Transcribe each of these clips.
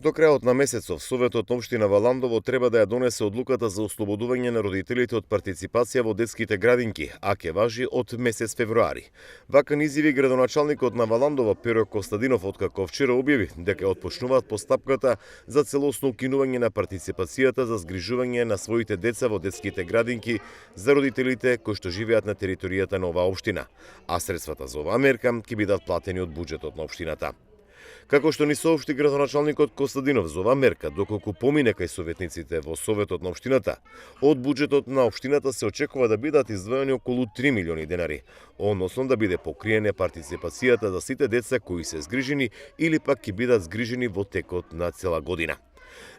До крајот на месецов, Советот на општина Валандово треба да ја донесе одлуката за ослободување на родителите од партиципација во детските градинки, а ќе важи од месец февруари. Вака ни изјави градоначалникот на Валандово Перо Костадинов, откако вчера објави дека отпочнуваат постапката за целосно укинување на партиципацијата за згрижување на своите деца во детските градинки за родителите кои што живеат на територијата на оваа општина, а средствата за оваа мерка ќе бидат платени од буџетот на општината. Како што ни соопшти градоначалникот Костадинов, за оваа мерка, доколку помине кај советниците во Советот на општината, од буџетот на општината се очекува да бидат издвоени околу 3 милиони денари, односно да биде покриена партиципацијата за сите деца кои се згрижени или пак ќе бидат згрижени во текот на цела година.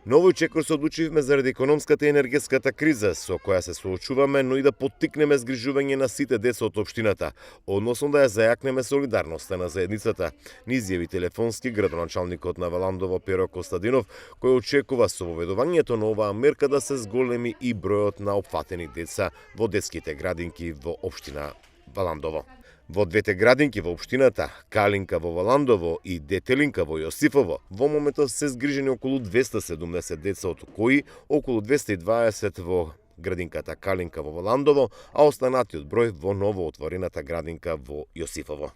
На овој чекор се одлучивме заради економската и енергетската криза со која се соочуваме, но и да поттикнеме згрижување на сите деца од општината, односно да ја зајакнеме солидарноста на заедницата, ни изјави телефонски градоначалникот на Валандово Перо Костадинов, кој очекува со воведувањето на оваа мерка да се зголеми и бројот на опфатени деца во детските градинки во општина Валандово. Во двете градинки во општината, Калинка во Валандово и Детелинка во Јосифово, во моментот се згрижени околу 270 деца, од кои околу 220 во градинката Калинка во Валандово, а останатиот број во ново отворената градинка во Јосифово.